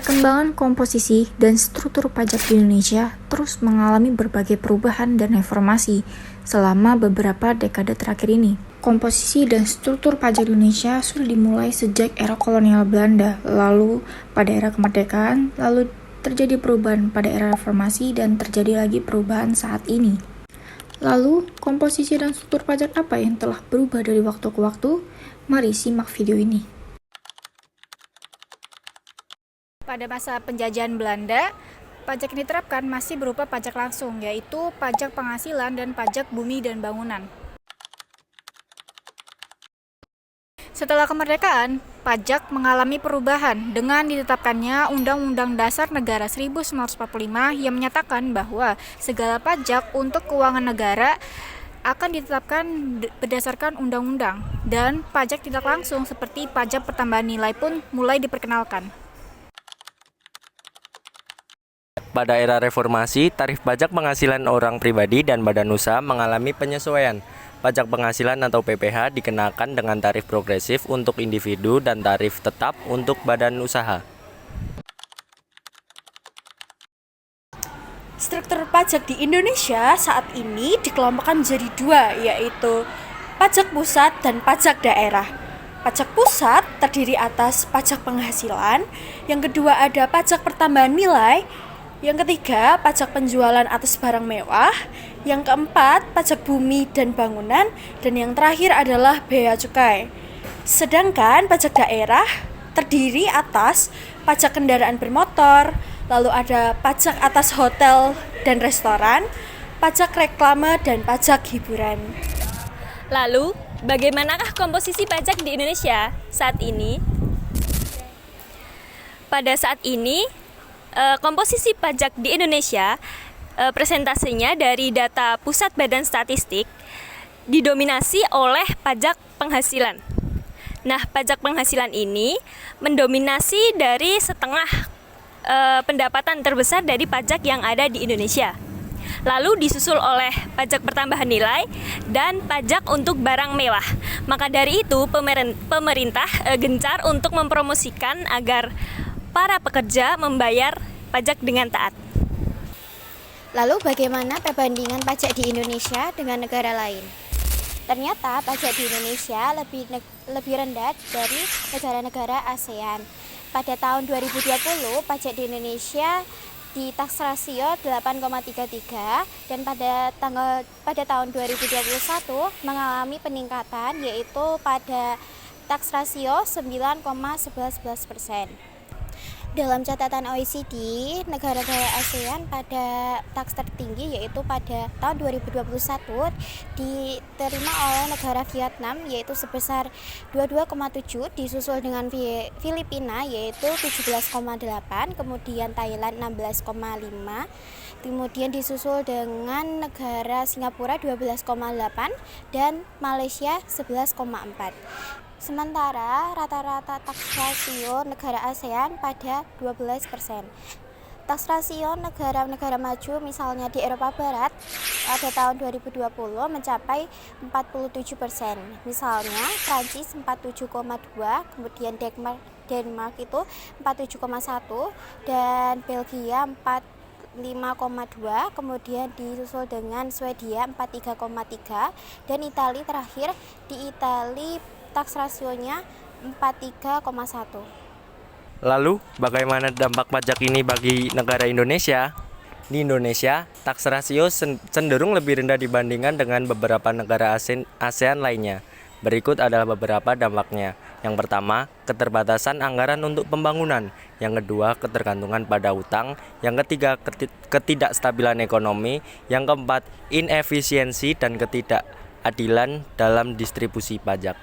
Perkembangan komposisi dan struktur pajak di Indonesia terus mengalami berbagai perubahan dan reformasi selama beberapa dekade terakhir ini. Komposisi dan struktur pajak di Indonesia sudah dimulai sejak era kolonial Belanda, lalu pada era kemerdekaan, lalu terjadi perubahan pada era reformasi dan terjadi lagi perubahan saat ini. Lalu, komposisi dan struktur pajak apa yang telah berubah dari waktu ke waktu? Mari simak video ini. Pada masa penjajahan Belanda, pajak yang diterapkan masih berupa pajak langsung, yaitu pajak penghasilan dan pajak bumi dan bangunan. Setelah kemerdekaan, pajak mengalami perubahan dengan ditetapkannya Undang-Undang Dasar Negara 1945 yang menyatakan bahwa segala pajak untuk keuangan negara akan ditetapkan berdasarkan undang-undang, dan pajak tidak langsung seperti pajak pertambahan nilai pun mulai diperkenalkan. Pada era reformasi, tarif pajak penghasilan orang pribadi dan badan usaha mengalami penyesuaian. Pajak penghasilan atau PPh dikenakan dengan tarif progresif untuk individu dan tarif tetap untuk badan usaha. Struktur pajak di Indonesia saat ini dikelompokkan menjadi dua, yaitu pajak pusat dan pajak daerah. Pajak pusat terdiri atas pajak penghasilan, yang kedua ada pajak pertambahan nilai, yang ketiga, pajak penjualan atas barang mewah. Yang keempat, pajak bumi dan bangunan. Dan yang terakhir adalah bea cukai. Sedangkan pajak daerah terdiri atas pajak kendaraan bermotor, lalu ada pajak atas hotel dan restoran, pajak reklame, dan pajak hiburan. Lalu, bagaimanakah komposisi pajak di Indonesia saat ini? Pada saat ini, komposisi pajak di Indonesia, presentasenya dari data Pusat Badan Statistik didominasi oleh pajak penghasilan. Nah, pajak penghasilan ini mendominasi dari setengah pendapatan terbesar dari pajak yang ada di Indonesia. Lalu disusul oleh pajak pertambahan nilai dan pajak untuk barang mewah. Maka dari itu pemerintah gencar untuk mempromosikan agar para pekerja membayar pajak dengan taat. Lalu bagaimana perbandingan pajak di Indonesia dengan negara lain? Ternyata pajak di Indonesia lebih rendah dari negara-negara ASEAN. Pada tahun 2020, pajak di Indonesia di tax ratio 8,33 dan pada tahun 2021 mengalami peningkatan, yaitu pada tax ratio 9,11%. Dalam catatan OECD, negara-negara ASEAN pada taks tertinggi yaitu pada tahun 2021 diterima oleh negara Vietnam yaitu sebesar 22,7, disusul dengan Filipina yaitu 17,8, kemudian Thailand 16,5, kemudian disusul dengan negara Singapura 12,8 dan Malaysia 11,4. Sementara rata-rata tax rasio negara ASEAN pada 12%. Tax rasio negara-negara maju misalnya di Eropa Barat pada tahun 2020 mencapai 47%. Misalnya Prancis 47,2, kemudian Denmark itu 47,1 dan Belgia 5,2, kemudian disusul dengan Swedia 43,3 dan Italia terakhir. Di Italia tax rasionya 43,1. Lalu, bagaimana dampak pajak ini bagi negara Indonesia? Di Indonesia, tax rasio cenderung lebih rendah dibandingkan dengan beberapa negara ASEAN lainnya. Berikut adalah beberapa dampaknya. Yang pertama, keterbatasan anggaran untuk pembangunan. Yang kedua, ketergantungan pada utang. Yang ketiga, ketidakstabilan ekonomi. Yang keempat, inefisiensi dan ketidakadilan dalam distribusi pajak.